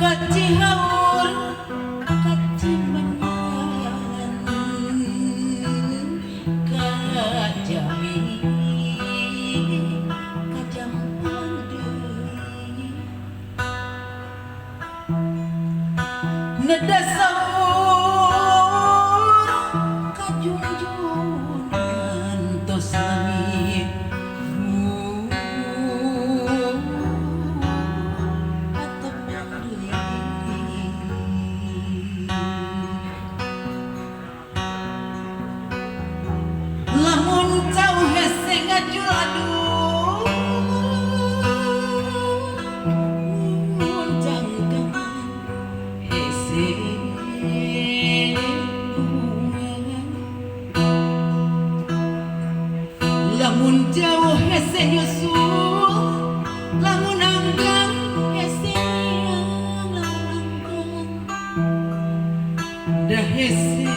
Kacihaur kacimenyan kajami kajampan deui nedasaur kajunjung ngantos langit lamun jauh hese ngajul aduh muncangkan hese lamun jauh hese nyusul lamun anggang hese lamun anggang dah hese